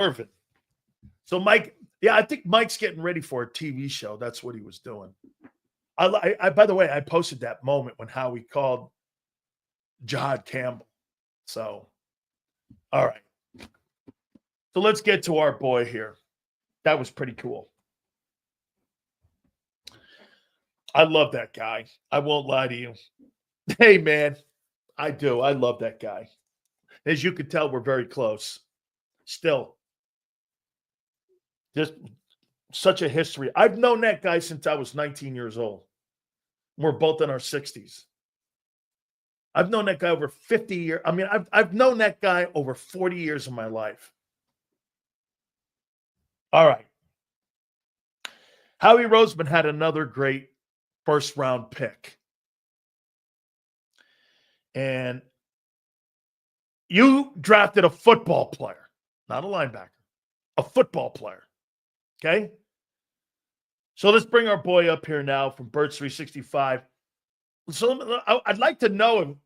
Irvin. So Mike, yeah, I think Mike's getting ready for a TV show. That's what he was doing. I by the way, I posted that moment when Howie called Jihaad Campbell. So, all right. So let's get to our boy here. That was pretty cool. I love that guy. I won't lie to you. Hey, man, I do. I love that guy. As you can tell, we're very close. Still. Just such a history. I've known that guy since I was 19 years old. We're both in our 60s. I've known that guy over 50 years. I mean, I've known that guy over 40 years of my life. All right. Howie Roseman had another great first-round pick. And you drafted a football player, not a linebacker, a football player. Okay? So let's bring our boy up here now from Birds 365. So I'd like to know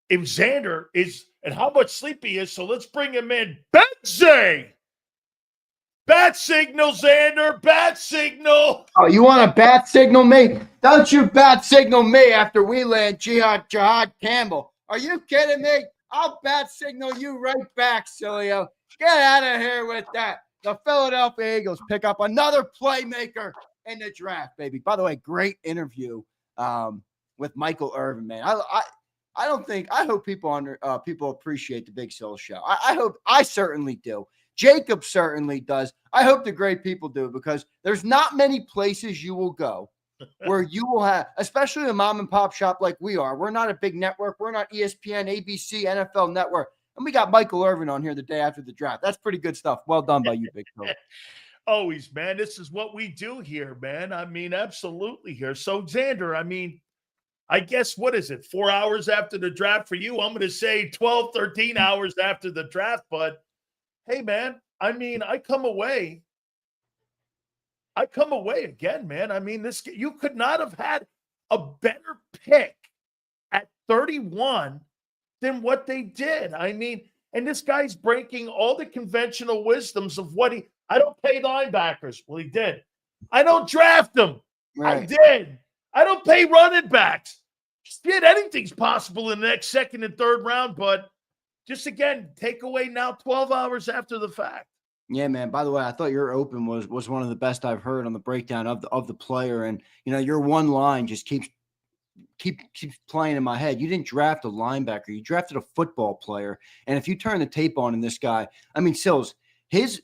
if Zander is and how much sleep he is. So let's bring him in. Betsy! Bat signal, Zander. Bat signal. Oh, you want to bat signal me? Don't you bat signal me after we land Jihaad Campbell. Are you kidding me? I'll bat signal you right back, Sileo. Get out of here with that. The Philadelphia Eagles pick up another playmaker in the draft, baby. By the way, great interview with Michael Irvin, man. I hope people appreciate the Big Sil show. I certainly do. JAKIB certainly does. I hope the great people do, because there's not many places you will go where you will have, especially a mom and pop shop like we are. We're not a big network. We're not ESPN, ABC, NFL Network. And we got Michael Irvin on here the day after the draft. That's pretty good stuff. Well done by you, Big Phil. Always, man. This is what we do here, man. I mean, absolutely here. So, Zander, I mean, I guess, what is it, 4 hours after the draft for you? I'm going to say 12, 13 hours after the draft. But, hey, man, I mean, I come away again, man. I mean, you could not have had a better pick at 31 than what they did. I mean, and this guy's breaking all the conventional wisdoms of I don't pay linebackers. Well, he did. I don't draft them. Right. I did. I don't pay running backs. Shit, anything's possible in the next second and third round, but just again, take away now 12 hours after the fact. Yeah, man. By the way, I thought your open was one of the best I've heard on the breakdown of the player. And, you know, your one line just keeps playing in my head. You didn't draft a linebacker. You drafted a football player. And if you turn the tape on in this guy, I mean, Sills, his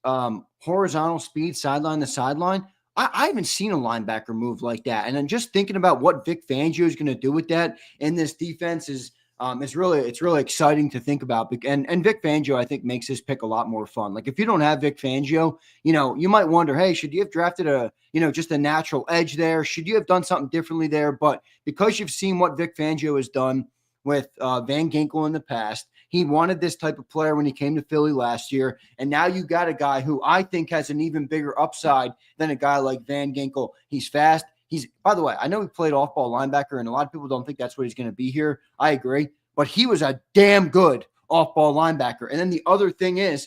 horizontal speed sideline to sideline, I haven't seen a linebacker move like that. And then just thinking about what Vic Fangio is going to do with that in this defense is really exciting to think about. And Vic Fangio, I think, makes this pick a lot more fun. Like, if you don't have Vic Fangio, you know, you might wonder, hey, should you have drafted just a natural edge there? Should you have done something differently there? But because you've seen what Vic Fangio has done with Van Ginkel in the past, he wanted this type of player when he came to Philly last year. And now you got a guy who I think has an even bigger upside than a guy like Van Ginkel. He's fast. By the way, I know he played off-ball linebacker, and a lot of people don't think that's what he's going to be here. I agree. But he was a damn good off-ball linebacker. And then the other thing is,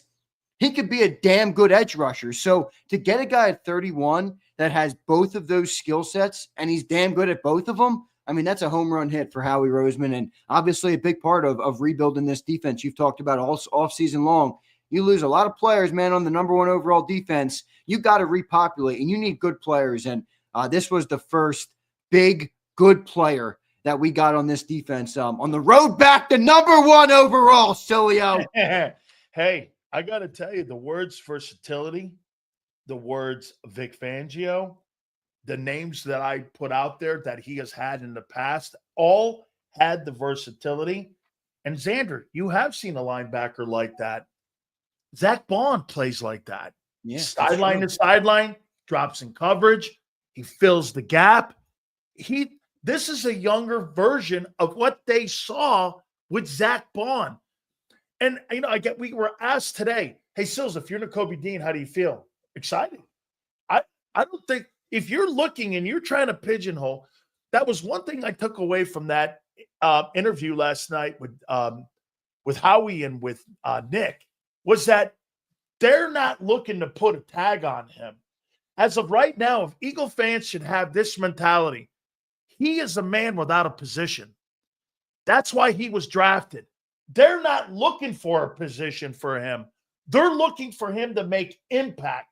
he could be a damn good edge rusher. So to get a guy at 31 that has both of those skill sets, and he's damn good at both of them, I mean, that's a home run hit for Howie Roseman, and obviously a big part of rebuilding this defense. You've talked about all season long. You lose a lot of players, man, on the number one overall defense. You got to repopulate, and you need good players. And this was the first big, good player that we got on this defense on the road back to number one overall, Sileo. Hey, I got to tell you, the words versatility, the words Vic Fangio, the names that I put out there that he has had in the past, all had the versatility. And Zander, you have seen a linebacker like that. Zach Bond plays like that. Yeah, sideline to sideline, drops in coverage. He fills the gap. This is a younger version of what they saw with Zach Bond. And, you know, we were asked today, hey, Sills, if you're Nakobe Dean, how do you feel? Excited. I don't think, if you're looking and you're trying to pigeonhole, that was one thing I took away from that interview last night with Howie and with Nick, was that they're not looking to put a tag on him. As of right now, if Eagle fans should have this mentality, he is a man without a position. That's why he was drafted. They're not looking for a position for him. They're looking for him to make impact.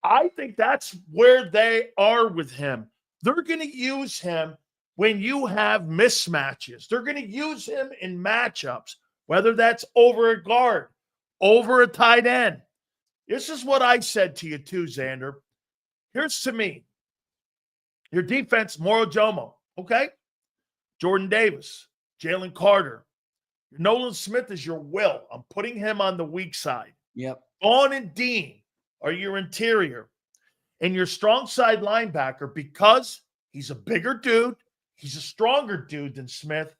I think that's where they are with him. They're going to use him when you have mismatches. They're going to use him in matchups, whether that's over a guard, over a tight end. This is what I said to you too, Zander. Here's to me. Your defense, Moro Jomo, okay? Jordan Davis, Jalen Carter. Nolan Smith is your will. I'm putting him on the weak side. Yep. Vaughn and Dean are your interior. And your strong side linebacker, because he's a bigger dude, he's a stronger dude than Smith,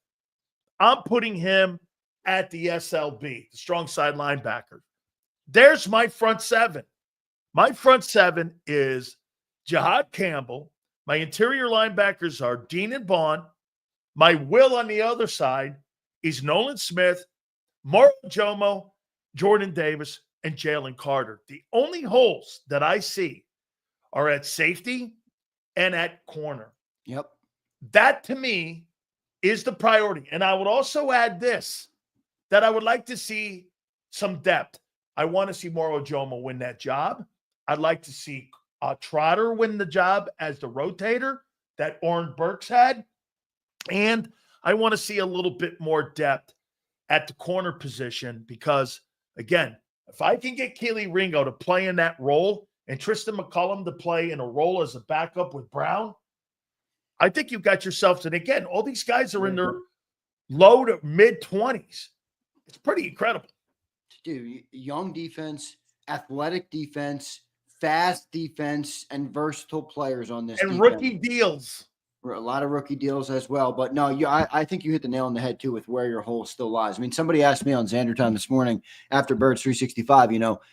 I'm putting him at the SLB, the strong side linebacker. There's my front seven. My front seven is Jihaad Campbell. My interior linebackers are Dean and Vaughn. My will on the other side is Nolan Smith, Moro Jomo, Jordan Davis, and Jalen Carter. The only holes that I see are at safety and at corner. Yep. That, to me, is the priority. And I would also add this, that I would like to see some depth. I want to see Moro Jomo win that job. I'd like to see Trotter win the job as the rotator that Oren Burks had. And I want to see a little bit more depth at the corner position because, again, if I can get Keely Ringo to play in that role and Tristan McCullum to play in a role as a backup with Brown, I think you've got yourself. And again, all these guys are in their low to mid-20s. It's pretty incredible. Dude, young defense, athletic defense, fast defense, and versatile players on this and defense. Rookie deals. A lot of rookie deals as well. But no, I think you hit the nail on the head, too, with where your hole still lies. I mean, somebody asked me on Zander Time this morning after Birds 365,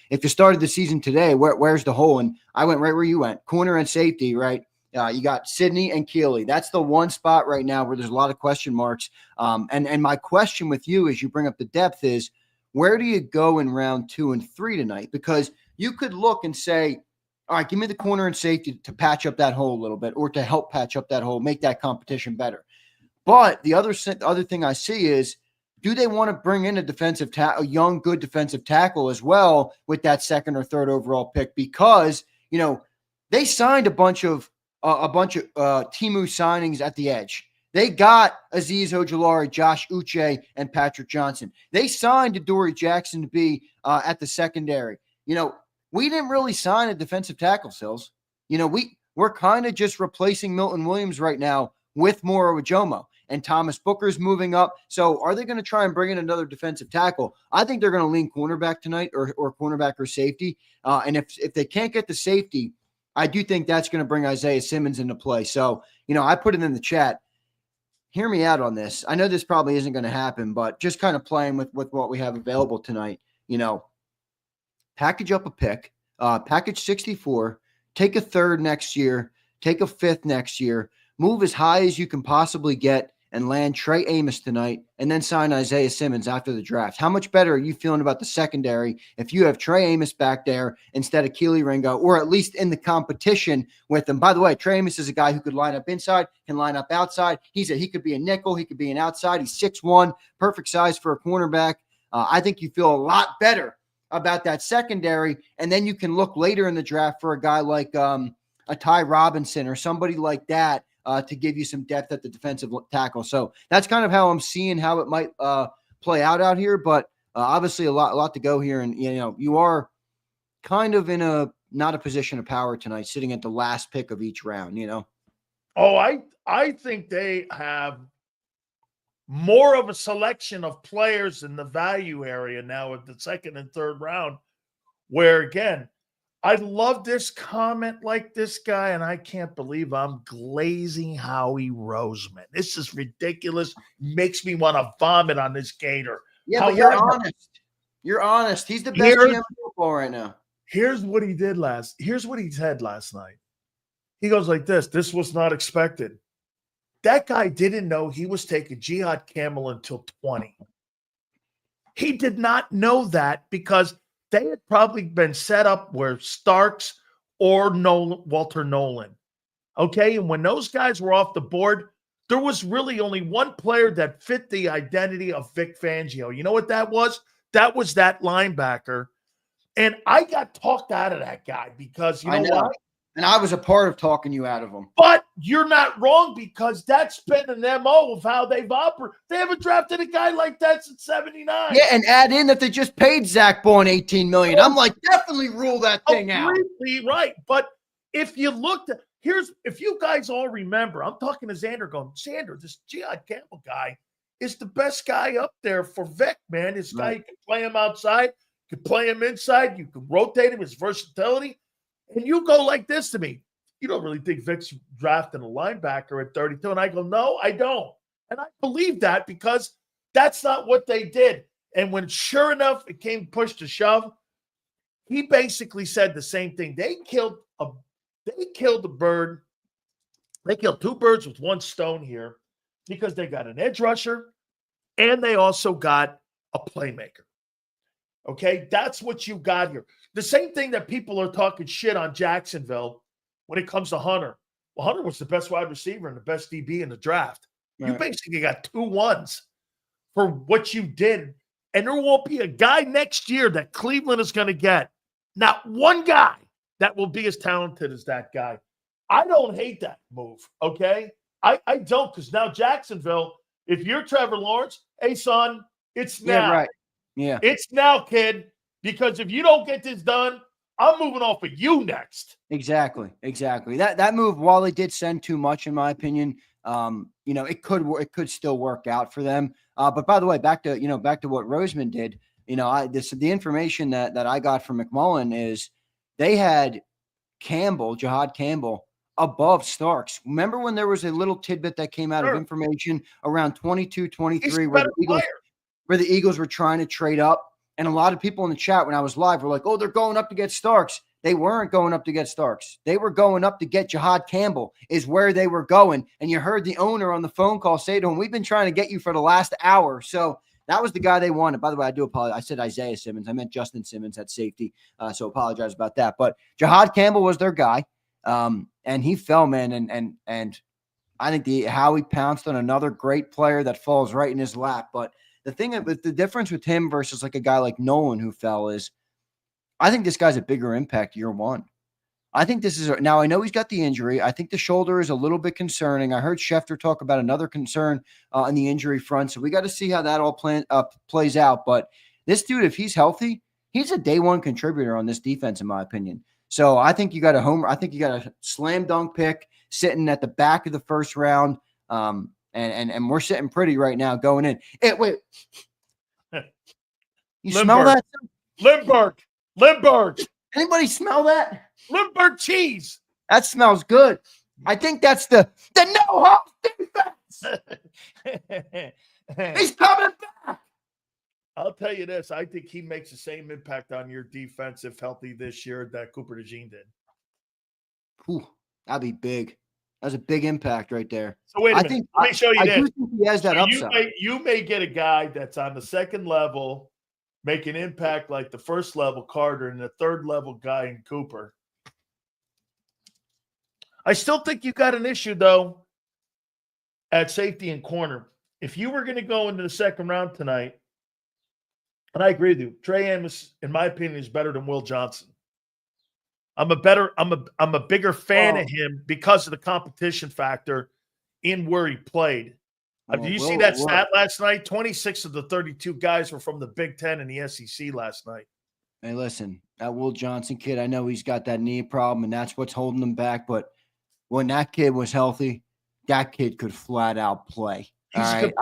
if you started the season today, where's the hole? And I went right where you went, corner and safety, right? You got Sidney and Keely. That's the one spot right now where there's a lot of question marks. And my question with you as you bring up the depth is, where do you go in round 2 and 3 tonight? Because you could look and say, all right, give me the corner and safety to patch up that hole a little bit or to help patch up that hole, make that competition better. But the other thing I see is, do they want to bring in a young, good defensive tackle as well with that second or third overall pick? Because, they signed a bunch of Timu signings at the edge. They got Azeez Ojulari, Josh Uche, and Patrick Johnson. They signed Adoree Jackson to be at the secondary. We didn't really sign a defensive tackle, Sills. We're kind of just replacing Milton Williams right now with Moro Jomo. And Thomas Booker's moving up. So are they going to try and bring in another defensive tackle? I think they're going to lean cornerback tonight or cornerback or safety. And if they can't get the safety, I do think that's going to bring Isaiah Simmons into play. So, I put it in the chat. Hear me out on this. I know this probably isn't going to happen, but just kind of playing with what we have available tonight, package up a pick, package 64, take a third next year, take a fifth next year, move as high as you can possibly get and land Trey Amos tonight, and then sign Isaiah Simmons after the draft. How much better are you feeling about the secondary if you have Trey Amos back there instead of Keely Ringo, or at least in the competition with them? By the way, Trey Amos is a guy who could line up inside, can line up outside. He could be a nickel. He could be an outside. He's 6'1", perfect size for a cornerback. I think you feel a lot better about that secondary, and then you can look later in the draft for a guy like a Ty Robinson or somebody like that to give you some depth at the defensive tackle. So that's kind of how I'm seeing how it might play out here. But obviously a lot to go here, and you are kind of in not a position of power tonight, sitting at the last pick of each round. Oh, I think they have more of a selection of players in the value area now at the second and third round, where, again, I love this comment like this guy, and I can't believe I'm glazing Howie Roseman. This is ridiculous. Makes me want to vomit on this gator. Yeah, but you're honest. You're honest. He's the best GM in football right now. Here's what he said last night. He goes like this. This was not expected. That guy didn't know he was taking Jihaad Campbell until 20. He did not know that because they had probably been set up where Starks or Walter Nolan. Okay. And when those guys were off the board, there was really only one player that fit the identity of Vic Fangio. You know what that was? That was that linebacker. And I got talked out of that guy because you know why? And I was a part of talking you out of him. But you're not wrong because that's been an MO of how they've operated. They haven't drafted a guy like that since 79. Yeah, and add in that they just paid Zach Bourne $18 million. I'm like, definitely rule that thing out. Completely right. But if you looked at if you guys all remember, I'm talking to Zander going, Zander, this Jihaad Campbell guy is the best guy up there for Vic, man. This guy, you can play him outside, you can play him inside, you can rotate him, his versatility. And you go like this to me. You don't really think Vic's drafting a linebacker at 32. And I go, no, I don't. And I believe that because that's not what they did. And when sure enough, it came push to shove, he basically said the same thing. They killed a bird. They killed two birds with one stone here because they got an edge rusher and they also got a playmaker. Okay, that's what you got here. The same thing that people are talking shit on Jacksonville when it comes to Hunter. Well, Hunter was the best wide receiver and the best DB in the draft. Right. You basically got 2 1s for what you did. And there won't be a guy next year that Cleveland is going to get. Not one guy that will be as talented as that guy. I don't hate that move, okay? I don't, because now Jacksonville, if you're Trevor Lawrence, hey, son, it's now. Yeah, right. Yeah. It's now, kid, because if you don't get this done, I'm moving off of you next. Exactly. That move, while they did send too much, in my opinion, it could still work out for them. But by the way, back to what Roseman did. The information that I got from McMullen is they had Jihaad Campbell above Starks. Remember when there was a little tidbit that came out of information around 22, 23 where the Eagles were trying to trade up? And a lot of people in the chat when I was live were like, oh, they're going up to get Starks. They weren't going up to get Starks. They were going up to get Jihaad Campbell is where they were going. And you heard the owner on the phone call say to him, we've been trying to get you for the last hour. So that was the guy they wanted. By the way, I do apologize. I said Isaiah Simmons. I meant Justin Simmons at safety. So apologize about that. But Jihaad Campbell was their guy. And he fell, man. And I think how he pounced on another great player that falls right in his lap. But the difference with him versus like a guy like Nolan who fell is I think this guy's a bigger impact year one. I think this is now I know he's got the injury. I think the shoulder is a little bit concerning. I heard Schefter talk about another concern on the injury front. So we got to see how that all plays out. But this dude, if he's healthy, he's a day one contributor on this defense, in my opinion. So I think you got a slam dunk pick sitting at the back of the first round. And we're sitting pretty right now going in. Hey, wait. You smell that? Lindbergh. Anybody smell that? Lindbergh cheese. That smells good. I think that's the no-hope defense. He's coming back. I'll tell you this. I think he makes the same impact on your defense if healthy this year that Cooper DeJean did. Whew, that'd be big. That's a big impact right there. So wait a minute. Let me show you this. I do think he has that upside. You may get a guy that's on the second level, make an impact like the first level Carter and the third level guy in Cooper. I still think you got an issue, though, at safety and corner. If you were going to go into the second round tonight, and I agree with you, Trey Amos, in my opinion, is better than Will Johnson. I'm a bigger fan of him because of the competition factor in where he played. Did you see that stat last night? 26 of the 32 guys were from the Big Ten and the SEC last night. Hey, listen, that Will Johnson kid, I know he's got that knee problem, and that's what's holding him back. But when that kid was healthy, that kid could flat out play. All right,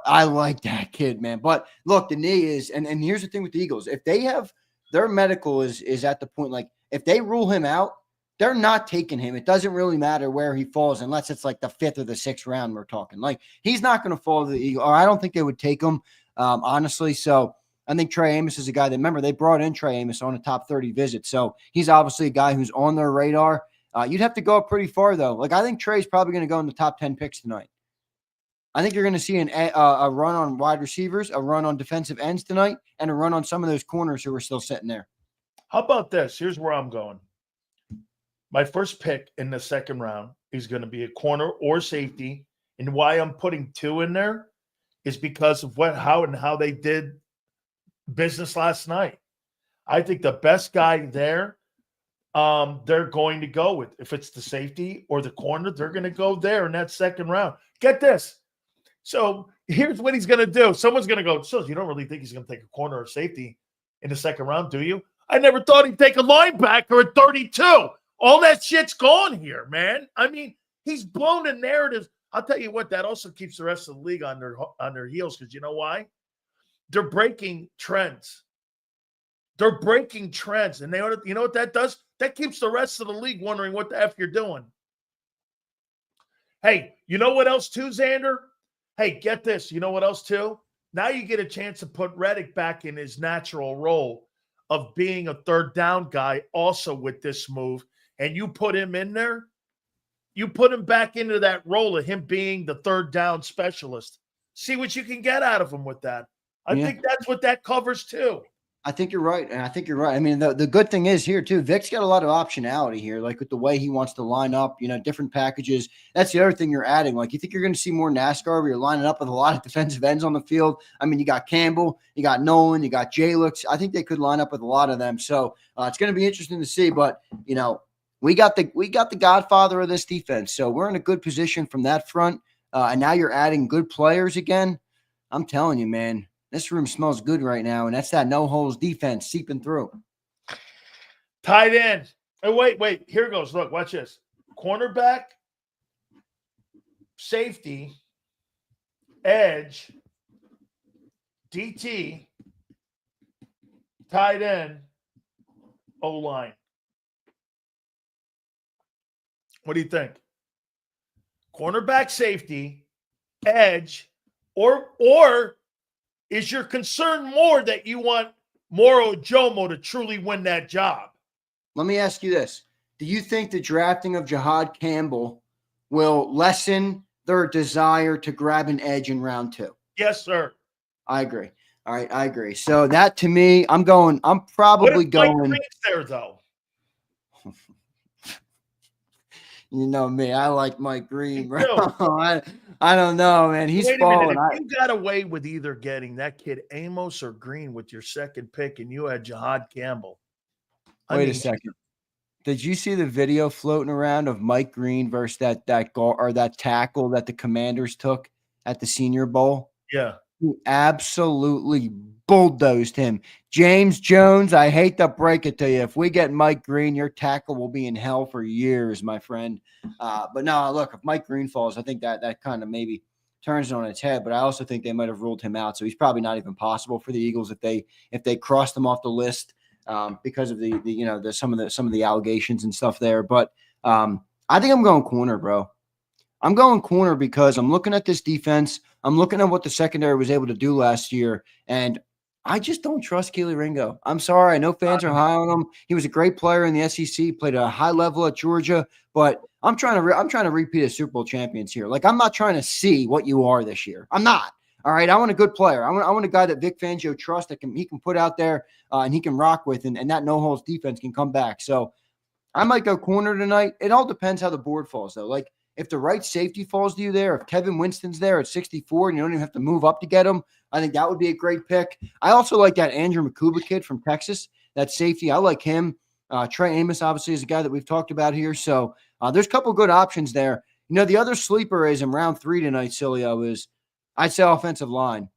I like that kid, man. But look, the knee is, and here's the thing with the Eagles: if they have their medical is at the point, like if they rule him out, they're not taking him. It doesn't really matter where he falls unless it's like the 5th or the 6th round we're talking. Like he's not going to fall to the Eagles, or I don't think they would take him, honestly. So I think Trey Amos is a guy that, remember, they brought in Trey Amos on a top 30 visit. So he's obviously a guy who's on their radar. You'd have to go up pretty far, though. Like I think Trey's probably going to go in the top 10 picks tonight. I think you're going to see a run on wide receivers, a run on defensive ends tonight, and a run on some of those corners who are still sitting there. How about this? Here's where I'm going. My first pick in the second round is going to be a corner or safety. And why I'm putting 2 in there is because of how they did business last night. I think the best guy there, they're going to go with. If it's the safety or the corner, they're going to go there in that second round. Get this. So here's what he's going to do. Someone's going to go, so you don't really think he's going to take a corner or safety in the second round, do you? I never thought he'd take a linebacker at 32. All that shit's gone here, man. I mean, he's blown the narratives. I'll tell you what, that also keeps the rest of the league on their heels, because you know why? They're breaking trends. They're breaking trends. And you know what that does? That keeps the rest of the league wondering what the F you're doing. Hey, you know what else too, Zander? Hey, get this. You know what else too? Now you get a chance to put Reddick back in his natural role of being a third down guy also with this move. And you put him in there. You put him back into that role of him being the third down specialist. See what you can get out of him with that. I think that's what that covers too. I think you're right. And I think you're right. I mean, the good thing is here too, Vic's got a lot of optionality here, like with the way he wants to line up, different packages. That's the other thing you're adding. Like, you think you're going to see more NASCAR where you're lining up with a lot of defensive ends on the field. I mean, you got Campbell, you got Nolan, you got Jalix. I think they could line up with a lot of them. So it's going to be interesting to see, but we got the godfather of this defense. So we're in a good position from that front. And now you're adding good players again. I'm telling you, man. This room smells good right now, and that's that no-holes defense seeping through. Tight end. Oh, wait. Here it goes. Look, watch this. Cornerback, safety, edge, DT, tight end, O-line. What do you think? Cornerback, safety, edge, or is your concern more that you want Moro Jomo to truly win that job? Let me ask you this. Do you think the drafting of Jihaad Campbell will lessen their desire to grab an edge in round 2? Yes, sir. I agree. All right, I agree. So that, to me, I'm probably going. Mike Green's there, though? You know me. I like Mike Green, bro. I don't know, man. He's falling. If you got away with either getting that kid Amos or Green with your second pick, and you had Jihaad Campbell. Wait a second. Did you see the video floating around of Mike Green versus that guard or that tackle that the Commanders took at the Senior Bowl? Yeah. He absolutely bulldozed him. James Jones, I hate to break it to you. If we get Mike Green, your tackle will be in hell for years, my friend. But no, look, if Mike Green falls, I think that kind of maybe turns it on its head. But I also think they might have ruled him out. So he's probably not even possible for the Eagles if they crossed him off the list because of the some of the allegations and stuff there. But I think I'm going corner, bro. I'm going corner because I'm looking at this defense. I'm looking at what the secondary was able to do last year, and I just don't trust Keely Ringo. I'm sorry. I know fans are high on him. He was a great player in the SEC, played at a high level at Georgia, but I'm trying to repeat as Super Bowl champions here. Like, I'm not trying to see what you are this year. I'm not. All right. I want a good player. I want a guy that Vic Fangio trusts that he can put out there and he can rock with, and that no-holes defense can come back. So I might go corner tonight. It all depends how the board falls, though. Like, if the right safety falls to you there, if Kevin Winston's there at 64 and you don't even have to move up to get him, I think that would be a great pick. I also like that Andrew Makuba kid from Texas, that safety. I like him. Trey Amos, obviously, is a guy that we've talked about here. So there's a couple good options there. The other sleeper is in round 3 tonight, Sileo, is I'd say offensive line.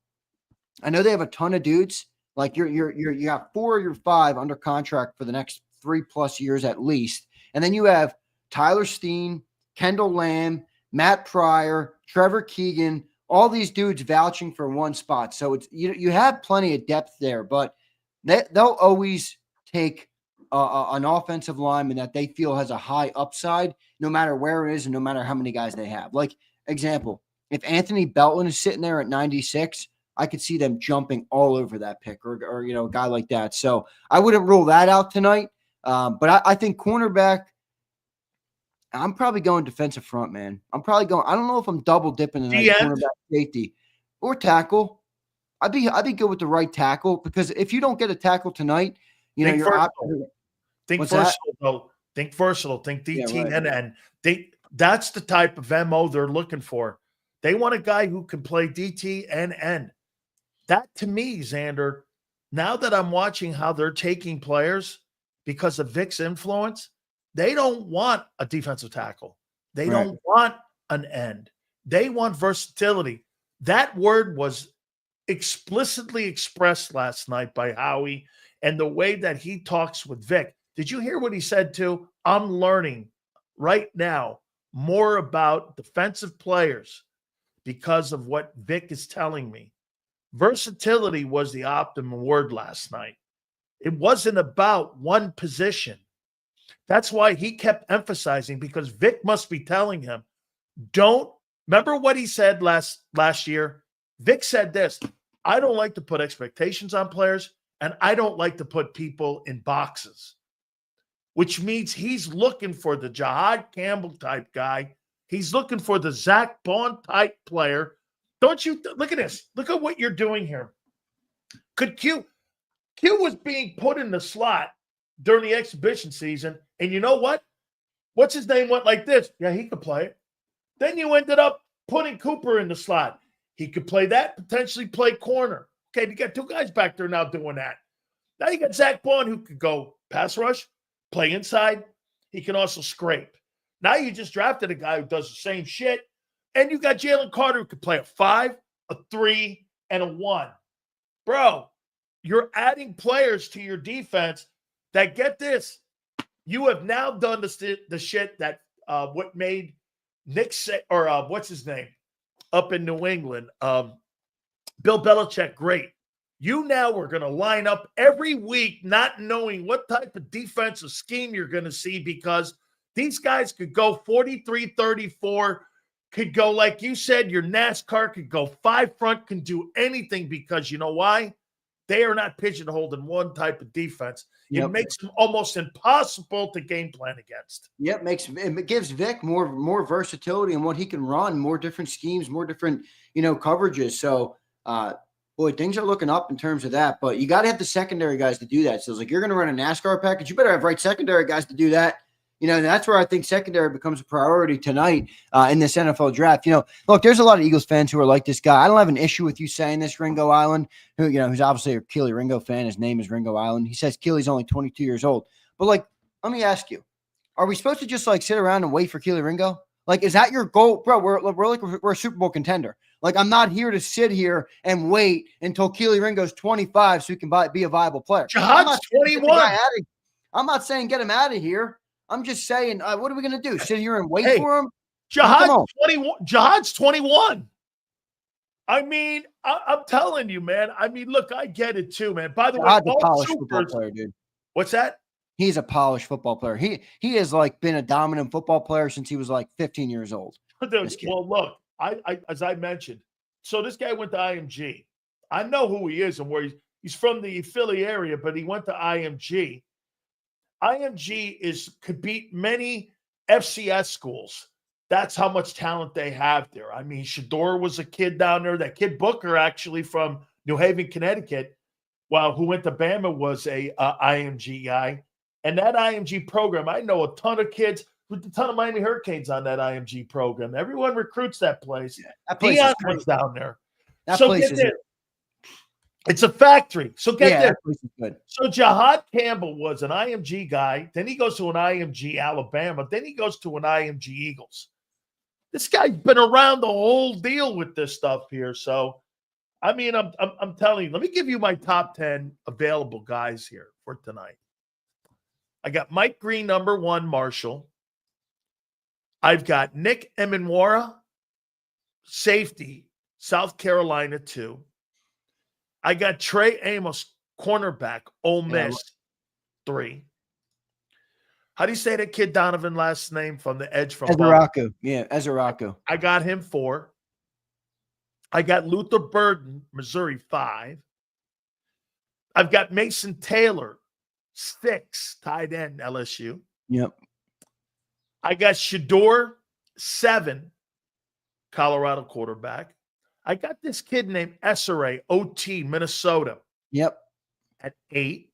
I know they have a ton of dudes. Like, you got 4 or your 5 under contract for the next 3+ years at least. And then you have Tyler Steen, Kendall Lamb, Matt Pryor, Trevor Keegan, all these dudes vouching for one spot. So it's you have plenty of depth there, but they'll always take an offensive lineman that they feel has a high upside, no matter where it is and no matter how many guys they have. Like, example, if Anthony Belton is sitting there at 96, I could see them jumping all over that pick or a guy like that. So I wouldn't rule that out tonight. But I think cornerback, I'm probably going defensive front, man. I'm probably going. I don't know if I'm double dipping tonight, The end. cornerback, safety, or tackle. I'd be good with the right tackle, because if you don't get a tackle tonight, Think your versatile. Think What's that? versatile, though. Think versatile. Think Yeah, DT right. and N. That's the type of MO they're looking for. They want a guy who can play DT and N. That, to me, Zander, now that I'm watching how they're taking players because of Vic's influence, they don't want a defensive tackle. They Right. don't want an end. They want versatility. That word was explicitly expressed last night by Howie, and the way that he talks with Vic. Did you hear what he said too? I'm learning right now more about defensive players because of what Vic is telling me. Versatility was the optimum word last night. It wasn't about one position. That's why he kept emphasizing, because Vic must be telling him, don't remember what he said last year. Vic said this: I don't like to put expectations on players, and I don't like to put people in boxes, which means he's looking for the Jihaad Campbell type guy. He's looking for the Zach Bond type player. Don't you look at this? Look at what you're doing here. Could Q was being put in the slot during the exhibition season, and you know what? What's his name went like this? Yeah, he could play it. Then you ended up putting Cooper in the slot. He could play that, potentially play corner. Okay, you got two guys back there now doing that. Now you got Zach Bond, who could go pass rush, play inside. He can also scrape. Now you just drafted a guy who does the same shit. And you got Jalen Carter, who could play a 5, a 3, and a 1. Bro, you're adding players to your defense that, get this, you have now done the shit that what made Nick or what's his name up in New England, Bill Belichick, great. You now are going to line up every week not knowing what type of defensive scheme you're going to see, because these guys could go 43-34, could go, like you said, your NASCAR could go 5 front, can do anything, because you know why? They are not pigeonholed in one type of defense. It makes them almost impossible to game plan against. Yep, it gives Vic more versatility in what he can run, more different schemes, more different coverages. So, boy, things are looking up in terms of that. But you got to have the secondary guys to do that. So it's like, you're going to run a NASCAR package, you better have right secondary guys to do that. And that's where I think secondary becomes a priority tonight in this NFL draft. Look, there's a lot of Eagles fans who are like this guy. I don't have an issue with you saying this, Ringo Island, who's obviously a Keely Ringo fan. His name is Ringo Island. He says Keely's only 22 years old. But, let me ask you, are we supposed to just, sit around and wait for Keely Ringo? Is that your goal? Bro, we're a Super Bowl contender. I'm not here to sit here and wait until Keely Ringo's 25 so he can be a viable player. Jihad's 21. I'm not saying get him out of here. I'm just saying, what are we going to do? Sit here and wait for him? Jihad's 21. Jihad's 21. I mean, I'm telling you, man. I mean, look, I get it too, man. By the way, a polished football player, dude. What's that? He's a polished football player. He has been a dominant football player since he was 15 years old. Dude, well, look, I as I mentioned, so this guy went to IMG. I know who he is and where he's from, the Philly area, but he went to IMG. IMG could beat many FCS schools. That's how much talent they have there. I mean, Shador was a kid down there. That kid Booker, actually from New Haven, Connecticut, who went to Bama, was a IMG guy. And that IMG program, I know a ton of kids with a ton of Miami Hurricanes on that IMG program. Everyone recruits that place. Yeah, that place Deion was down there. That place is it's a factory. So get this. That place is good. So Jihaad Campbell was an IMG guy. Then he goes to an IMG Alabama. Then he goes to an IMG Eagles. This guy's been around the whole deal with this stuff here. So, I mean, I'm telling you. Let me give you my top 10 available guys here for tonight. I got Mike Green, number 1, Marshall. I've got Nick Emenwara, safety, South Carolina 2. I got Trey Amos, cornerback, Ole Miss, 3. How do you say that kid Donovan last name from the edge from Ezeraku? Yeah, Ezeraku. I got him 4. I got Luther Burden, Missouri, 5. I've got Mason Taylor, 6, tight end, LSU. Yep. I got Shador, 7, Colorado quarterback. I got this kid named Esseray, OT, Minnesota, Yep. at 8.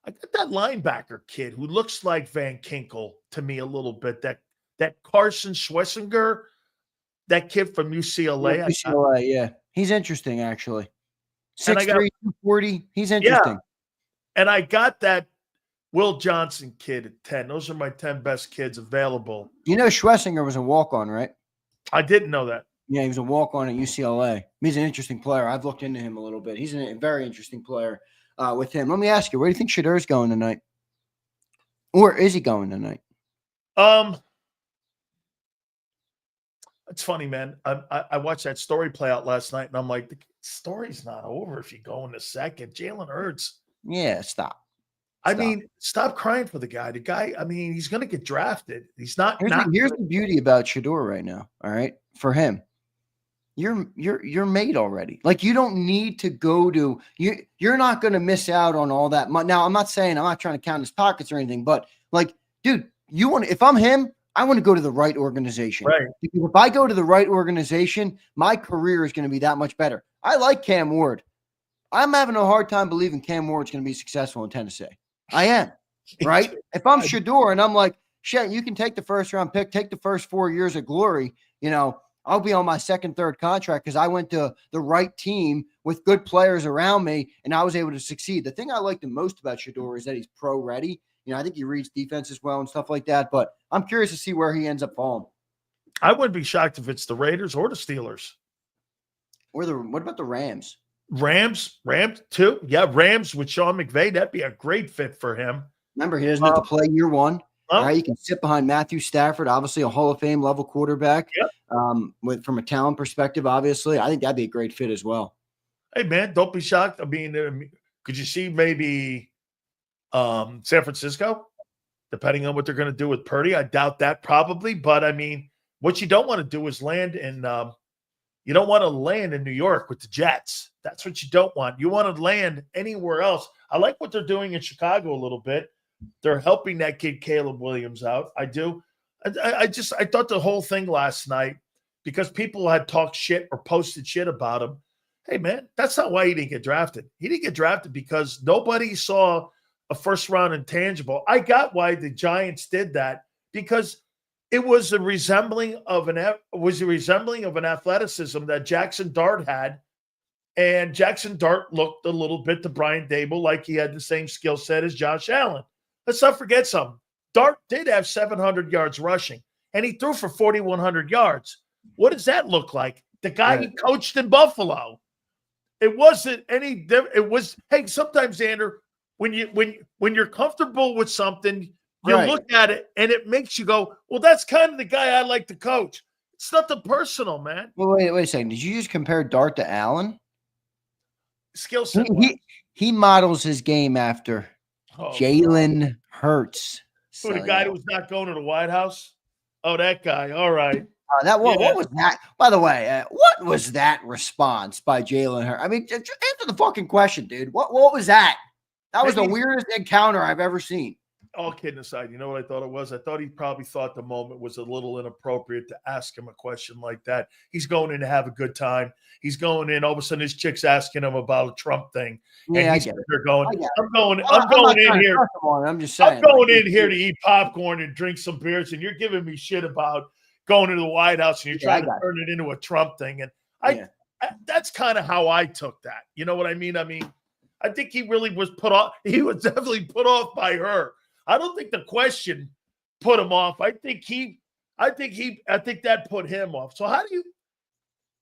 I got that linebacker kid who looks like Van Kinkel to me a little bit. That Carson Schwessinger, that kid from UCLA. UCLA, yeah. He's interesting, actually. And I 6'3", got- 240. He's Yeah. interesting. And I got that Will Johnson kid at 10. Those are my 10 best kids available. You know Schwessinger was a walk-on, right? I didn't know that. Yeah, he was a walk-on at UCLA. He's an interesting player. I've looked into him a little bit. He's a very interesting player with him. Let me ask you, where do you think Shadur's going tonight? Or is he going tonight? It's funny, man. I watched that story play out last night, and I'm like, the story's not over if you go in the second. Jalen Hurts. Yeah, stop. I mean, stop crying for the guy. The guy, I mean, he's going to get drafted. He's not. Here's the beauty about Shador right now. All right, for him, you're made already. Like, you don't need to go to you. You're not going to miss out on all that money. Now, I'm not trying to count his pockets or anything, but like, dude, if I'm him, I want to go to the right organization. Right. Because if I go to the right organization, my career is going to be that much better. I like Cam Ward. I'm having a hard time believing Cam Ward's going to be successful in Tennessee. I am, right? If I'm Shador and I'm like, shit, you can take the first round pick, take the first 4 years of glory, I'll be on my second, third contract because I went to the right team with good players around me and I was able to succeed. The thing I like the most about Shador is that he's pro ready. I think he reads defense as well and stuff like that, but I'm curious to see where he ends up falling. I wouldn't be shocked if it's the Raiders or the Steelers. What about the Rams? Rams too. Yeah, Rams with Sean McVay. That'd be a great fit for him. Remember, he doesn't have to play year one. All right, you can sit behind Matthew Stafford, obviously a Hall of Fame level quarterback. Yep. From a talent perspective, obviously, I think that'd be a great fit as well. Hey, man, don't be shocked. I mean, could you see maybe San Francisco, depending on what they're going to do with Purdy? I doubt that probably, but I mean, what you don't want to do is land in you don't want to land in New York with the Jets. That's what you don't want. You want to land anywhere else. I like what they're doing in Chicago a little bit. They're helping that kid Caleb Williams out. I do. I thought the whole thing last night, because people had talked shit or posted shit about him. Hey, man, that's not why he didn't get drafted. He didn't get drafted because nobody saw a first-round intangible. I got why the Giants did that, because it was a resembling of an athleticism that Jackson Dart had, and Jackson Dart looked a little bit to Brian Dable like he had the same skill set as Josh Allen. Let's not forget something. Dart did have 700 yards rushing, and he threw for 4,100 yards. What does that look like? The guy he coached in Buffalo. It wasn't any different. It was, hey, sometimes, Zander, when you're comfortable with something, you look at it and it makes you go, well, that's kind of the guy I like to coach. It's nothing personal, man. Well, wait a second. Did you just compare Dart to Allen? Skill set. He models his game after Jalen Hurts. Who, the guy who was not going to the White House? Oh, that guy. All right. What was that? By the way, what was that response by Jalen Hurts? I mean, just answer the fucking question, dude. What was that? That was the weirdest encounter I've ever seen. All kidding aside, you know what I thought it was? I thought he probably thought the moment was a little inappropriate to ask him a question like that. He's going in to have a good time. He's going in. All of a sudden, his chick's asking him about a Trump thing. Yeah, and he's going, I'm going in here. I'm just saying. I'm going in here to eat popcorn and drink some beers, and you're giving me shit about going to the White House, and you're trying to turn it into a Trump thing. And that's kind of how I took that. You know what I mean? I mean, I think he really was put off. He was definitely put off by her. I don't think the question put him off. I think that put him off. So how do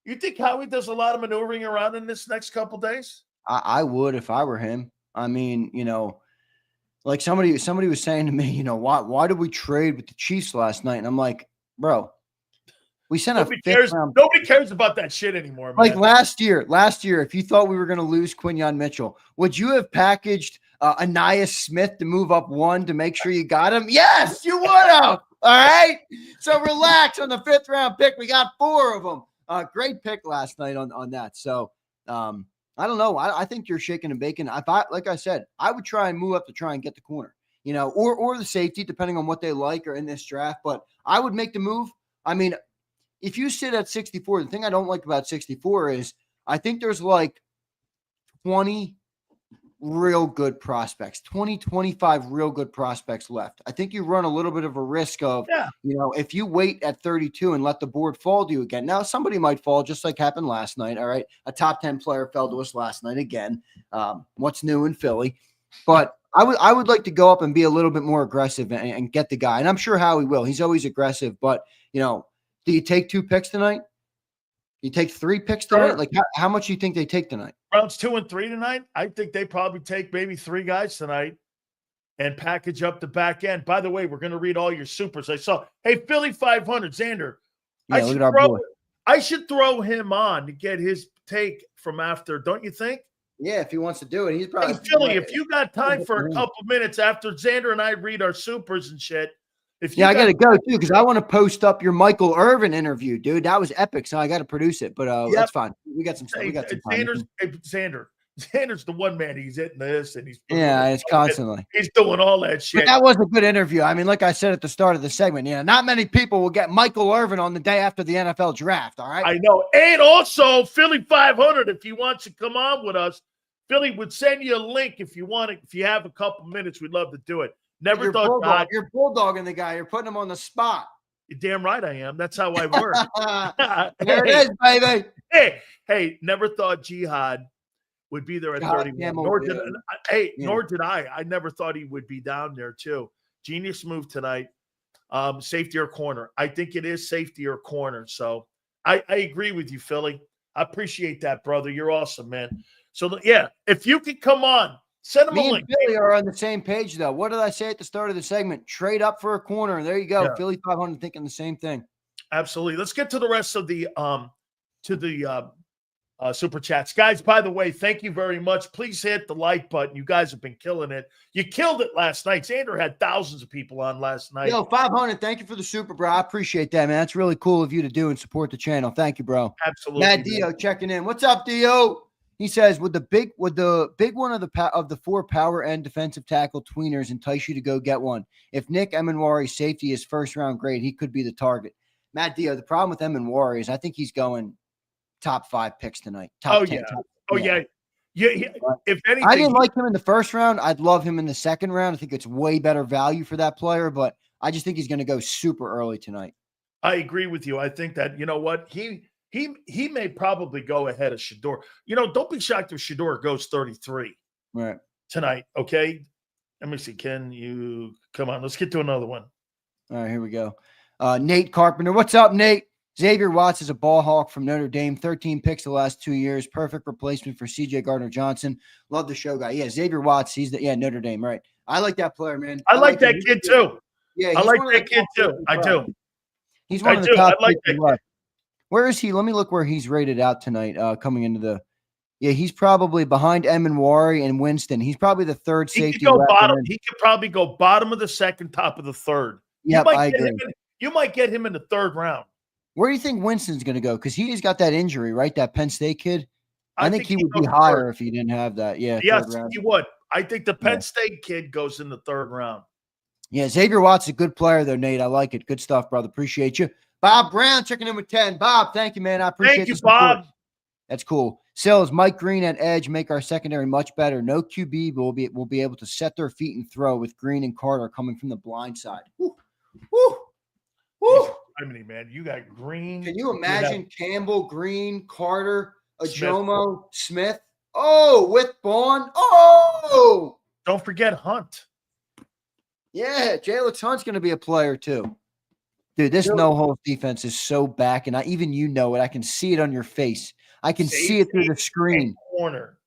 you think Howie does a lot of maneuvering around in this next couple days? I would if I were him. I mean, like somebody was saying to me, why did we trade with the Chiefs last night? And I'm like, bro, we sent Nobody cares about that shit anymore, man. Like last year, if you thought we were going to lose Quinyon Mitchell, would you have packaged Anais Smith to move up one to make sure you got him? Yes, you would have. All right. So relax on the 5th round pick. We got 4 of them. Great pick last night on that. So I don't know. I think you're shaking and baking. Like I said, I would try and move up to try and get the corner. or the safety, depending on what they like or in this draft. But I would make the move. I mean, if you sit at 64, the thing I don't like about 64 is I think there's like 20 real good prospects, 20, 25 real good prospects left. I think you run a little bit of a risk of, if you wait at 32 and let the board fall to you again. Now, somebody might fall just like happened last night. All right. A top 10 player fell to us last night again. What's new in Philly? But I would like to go up and be a little bit more aggressive and get the guy. And I'm sure Howie will. He's always aggressive. But, do you take 2 picks tonight? You take 3 picks tonight? Sure. Like, how much do you think they take tonight? Rounds 2 and 3 tonight. I think they probably take maybe 3 guys tonight and package up the back end. By the way, we're going to read all your supers. I saw, hey, Philly 500, Xander. Yeah, look at our boy. I should throw him on to get his take from after, don't you think? Yeah, if he wants to do it. He's probably. Hey, Philly, if you got time for a couple minutes after Xander and I read our supers and shit. I got to go, too, because I want to post up your Michael Irvin interview, dude. That was epic, so I got to produce it. But that's fine. We got some stuff. We got some time. Xander's the one man. He's hitting this, and it's constantly. He's doing all that shit. But that was a good interview. I mean, like I said at the start of the segment, not many people will get Michael Irvin on the day after the NFL draft, all right? I know. And also, Philly 500, if he wants to come on with us, Philly would send you a link if you want it. If you have a couple minutes, we'd love to do it. Never thought God. You're bulldogging the guy. You're putting him on the spot. You're damn right I am. That's how I work. There it is, baby. Hey, never thought Jihad would be there at 31. Nor did I. I never thought he would be down there too. Genius move tonight. Safety or corner. I think it is safety or corner. So I agree with you, Philly. I appreciate that, brother. You're awesome, man. So if you could come on. Send them a link. Me and Billy are on the same page, though. What did I say at the start of the segment? Trade up for a corner. There you go. Yeah. Philly 500 thinking the same thing. Absolutely. Let's get to the rest of the super chats. Guys, by the way, thank you very much. Please hit the like button. You guys have been killing it. You killed it last night. Xander had thousands of people on last night. Yo, 500. Thank you for the super, bro. I appreciate that, man. That's really cool of you to do and support the channel. Thank you, bro. Absolutely. Matt Dio checking in. What's up, Dio? He says, would the big one of the 4 power end defensive tackle tweeners entice you to go get one? If Nick Emanwari's safety is first round grade, he could be the target. Matt Dio, the problem with Emanwari is I think he's going top 5 picks tonight. Top 10. Yeah. If anything, I didn't like him in the first round. I'd love him in the second round. I think it's way better value for that player, but I just think he's going to go super early tonight. I agree with you. I think that, you know what, he may probably go ahead of Shedeur. Don't be shocked if Shedeur goes 33 tonight, okay? Let me see. Can you – come on. Let's get to another one. All right, here we go. Nate Carpenter. What's up, Nate? Xavier Watts is a ball hawk from Notre Dame. 13 picks the last 2 years. Perfect replacement for C.J. Gardner-Johnson. Love the show guy. Yeah, Xavier Watts. He's Notre Dame, right. I like that player, man. I like that kid too. Yeah, I like that kid too. I do. He's one of the top picks. Where is he? Let me look where he's rated out tonight. Coming into the, he's probably behind Emanwari and Winston. He's probably the third safety. He could probably go bottom of the second, top of the third. Yeah, I agree. You might get him in the 3rd round. Where do you think Winston's going to go? Because he has got that injury, right? That Penn State kid. I think he would be higher if he didn't have that. Yeah, yes, he would. I think the Penn State kid goes in the 3rd round. Yeah, Xavier Watts is a good player, though, Nate. I like it. Good stuff, brother. Appreciate you. Bob Brown checking in with 10. Bob, thank you, man. I appreciate it. Thank you, Bob. That's cool. Sills, Mike Green at edge make our secondary much better. No QB, but we'll be able to set their feet and throw with Green and Carter coming from the blind side. Woo. Woo. Woo. I mean, man, you got Green. Can you imagine Campbell, Green, Carter, Ajomo, Smith? Oh, with Bond. Oh! Don't forget Hunt. Yeah, Jalix Hunt's going to be a player, too. Dude, this no-holes defense is so back, and even you know it. I can see it on your face. I can see it through the screen. Corner.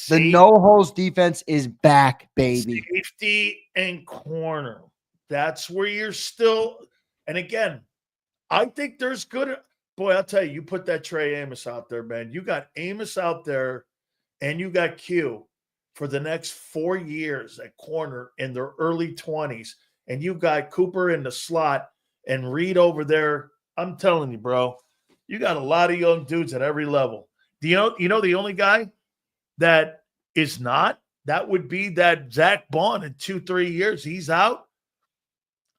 The no-holes defense is back, baby. Safety and corner. That's where you're still – and again, I think there's good – boy, I'll tell you, you put that Trey Amos out there, man. You got Amos out there, and you got Q for the next 4 years at corner in their early 20s, and you got Cooper in the slot – and Reed over there. I'm telling you, bro, you got a lot of young dudes at every level. Do you know the only guy that is not that would be that Zach Bond in 2-3 years. He's out.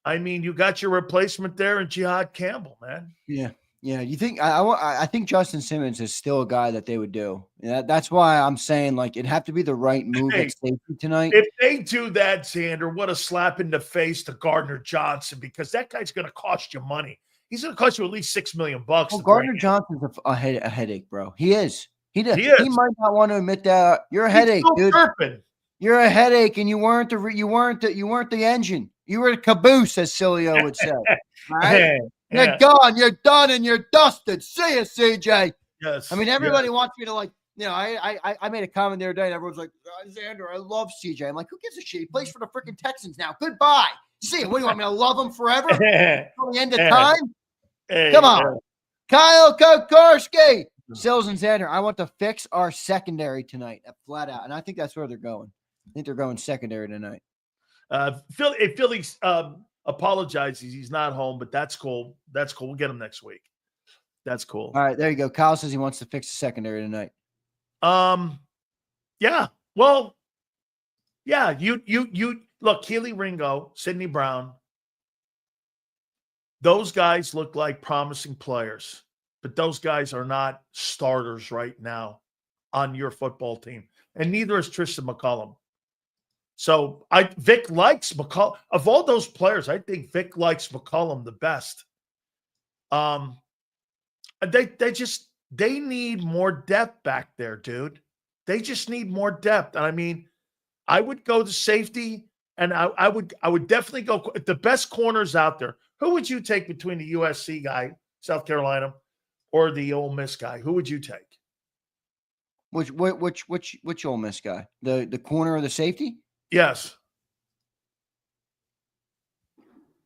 I mean, you got your replacement there in Jihaad Campbell, man. Yeah. Yeah. You think I think Justin Simmons is still a guy that they would do. That's why I'm saying, like, it'd have to be the right move Hey, at safety tonight. if they do that, Zander, what a slap in the face to Gardner Johnson, because that guy's going to cost you money. He's going to cost you at least $6 million. Well, Gardner Johnson's a headache, bro. He is. He is. might not want to admit that. You're a headache, dude. Chirping. You're a headache, and you weren't the engine. You were the caboose, as Sileo would say. All right? You're gone. You're done, and you're dusted. See you, CJ. Yes. I mean, everybody wants me to, like, you know, I made a comment the other day, and everyone's like, Zander, I love CJ. I'm like, who gives a shit? He plays for the freaking Texans now. Goodbye. See you. What do you want me to love him forever? Until the end of time? Come on. Kyle Kokorski. Sills and Zander, I want to fix our secondary tonight, flat out. And I think that's where they're going. I think they're going secondary tonight. Philly apologizes. He's not home, but that's cool. That's cool. We'll get him next week. That's cool. All right, there you go. Kyle says he wants to fix the secondary tonight. Yeah. Well, yeah. You look, Keely Ringo, Sidney Brown. Those guys look like promising players, but those guys are not starters right now on your football team, and neither is Tristan McCullum. So Vic likes McCullum. Of all those players, I think Vic likes McCullum the best. They need more depth back there, dude. They just need more depth. And I mean, I would go to safety, and I would definitely go the best corners out there. Who would you take between the USC guy, South Carolina, or the Ole Miss guy? Who would you take? Which Ole Miss guy? The corner or the safety? Yes.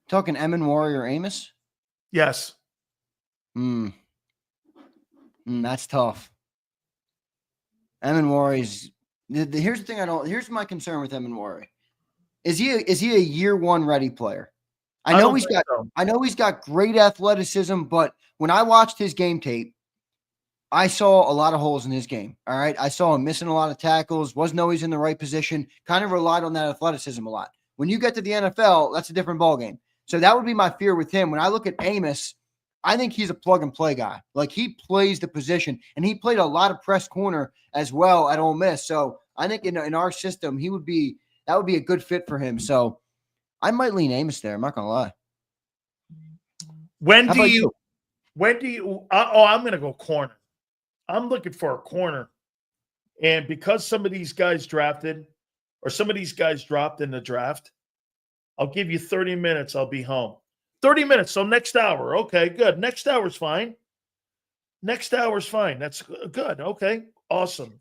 Talking Emin or Amos? Yes. That's tough. Emin is here's the thing here's my concern with Emin. Is he a year one ready player? I know he's got great athleticism, but when I watched his game tape, I saw a lot of holes in his game. All right. I saw him missing a lot of tackles, wasn't always in the right position, kind of relied on that athleticism a lot. When you get to the NFL, that's a different ballgame. So that would be my fear with him. When I look at Amos, I think he's a plug and play guy. Like, he plays the position, and he played a lot of press corner as well at Ole Miss. So I think in our system, that would be a good fit for him. So I might lean Amos there. I'm not going to lie. When do you, I'm going to go corner. I'm looking for a corner. And because some of these guys dropped in the draft, I'll give you 30 minutes. I'll be home. 30 minutes. So next hour. Okay, good. Next hour's fine. That's good. Okay, awesome.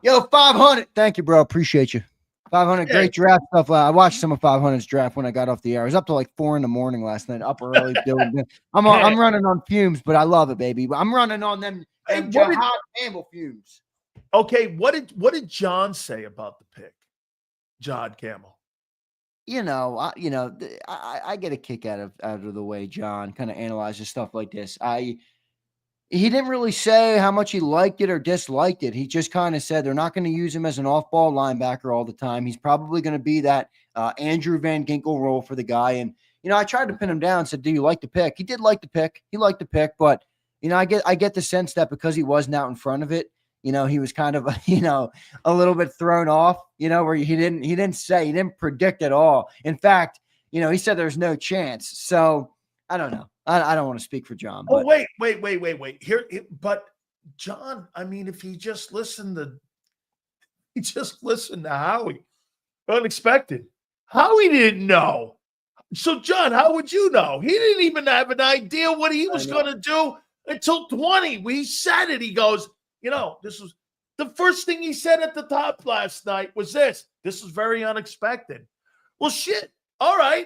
Yo, 500. Thank you, bro. Appreciate you. 500. Great draft stuff. I watched some of 500's draft when I got off the air. I was up to like 4 a.m. last night, up early doing it. I'm running on fumes, but I love it, baby. I'm running on them Jihaad Campbell fumes. Okay, what did John say about the pick? Jihaad Campbell. I get a kick out of the way John kind of analyzes stuff like this. He didn't really say how much he liked it or disliked it. He just kind of said they're not going to use him as an off-ball linebacker all the time. He's probably going to be that Andrew Van Ginkel role for the guy. And, I tried to pin him down, said, do you like the pick? He did like the pick. He liked the pick, but, I get the sense that because he wasn't out in front of it, he was kind of, a little bit thrown off, where he didn't predict at all. In fact, he said there's no chance. So I don't know. I don't want to speak for John. But. Oh, wait. But John, I mean, if he just listened to Howie, unexpected. Howie didn't know. So, John, how would you know? He didn't even have an idea what he was going to do until 20. We said it. He goes, this was the first thing he said at the top last night was this. This was very unexpected. Well, shit. All right.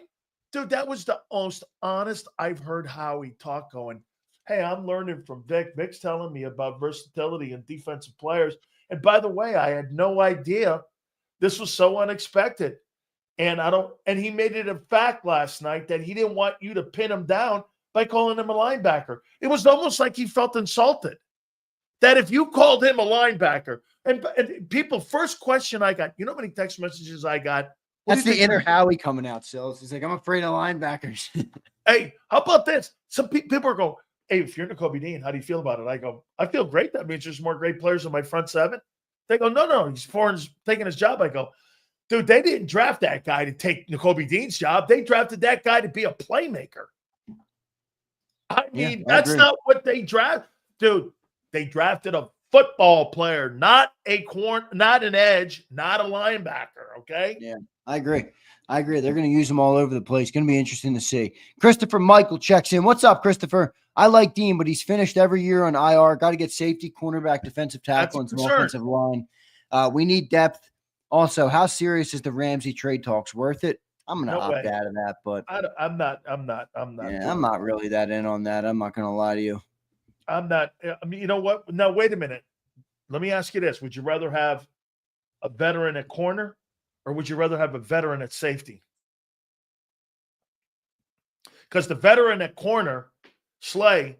Dude, that was the most honest I've heard Howie talk, going, hey, I'm learning from Vic. Vic's telling me about versatility and defensive players. And by the way, I had no idea this was so unexpected. And he made it a fact last night that he didn't want you to pin him down by calling him a linebacker. It was almost like he felt insulted. that if you called him a linebacker, and people, first question I got, you know how many text messages I got? That's the inner Howie coming out, Sills. He's like, I'm afraid of linebackers. Hey, how about this? Some people are going, hey, if you're Nakobe Dean, how do you feel about it? I go, I feel great. That means there's more great players in my front seven. They go, no, he's foreign's taking his job. I go, dude, they didn't draft that guy to take Nakobe Dean's job. They drafted that guy to be a playmaker. I mean, that's not what they draft. Dude, they drafted a football player, not not an edge, not a linebacker, okay? Yeah, I agree. They're going to use them all over the place. Going to be interesting to see. Christopher Michael checks in. What's up, Christopher? I like Dean, but he's finished every year on IR. Got to get safety, cornerback, defensive tackle, and some offensive line. We need depth. Also, how serious is the Ramsey trade talks? Worth it? I'm going to opt out of that, but I'm not. Yeah, I'm not really that in on that. I'm not going to lie to you. I'm not. I mean, you know what? No, wait a minute. Let me ask you this. Would you rather have a veteran at corner or would you rather have a veteran at safety? Because the veteran at corner, Slay,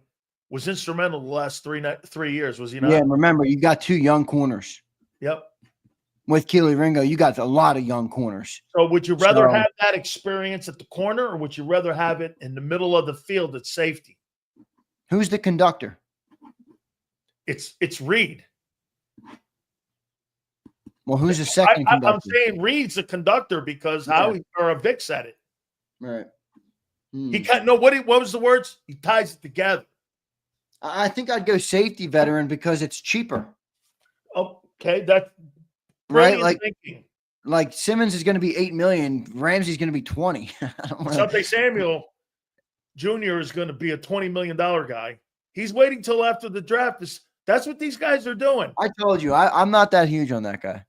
was instrumental the last 3 years, was he not? Yeah, and remember, you got 2 young corners. Yep. With Keely Ringo, you got a lot of young corners. So would you rather have that experience at the corner or would you rather have it in the middle of the field at safety? Who's the conductor? It's Reed. Well, who's the second conductor? I'm saying Reed's the conductor because Howie or Vic said it. Right. He can't know what was the words? He ties it together. I think I'd go safety veteran because it's cheaper. Okay, that's right. Like Simmons is going to be $8 million. Ramsey's going to be 20. Asante Samuel Jr. is going to be a $20 million guy. He's waiting till after the draft. That's what these guys are doing. I told you, I'm not that huge on that guy.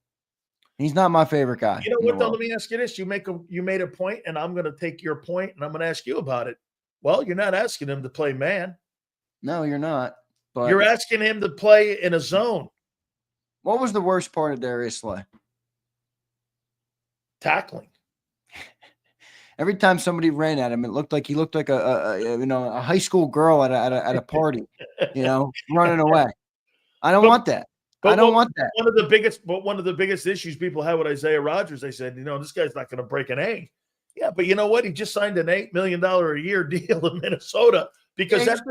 He's not my favorite guy. You know what, though? Let me ask you this. You made a point, and I'm going to take your point, and I'm going to ask you about it. Well, you're not asking him to play man. No, you're not. But you're asking him to play in a zone. What was the worst part of Darius Slay? Tackling. Every time somebody ran at him, it looked like he looked like a high school girl at a party, running away. I don't want that. I don't want that. One of the biggest issues people had with Isaiah Rodgers, they said, this guy's not going to break an egg. Yeah, but you know what? He just signed an $8 million a year deal in Minnesota because that's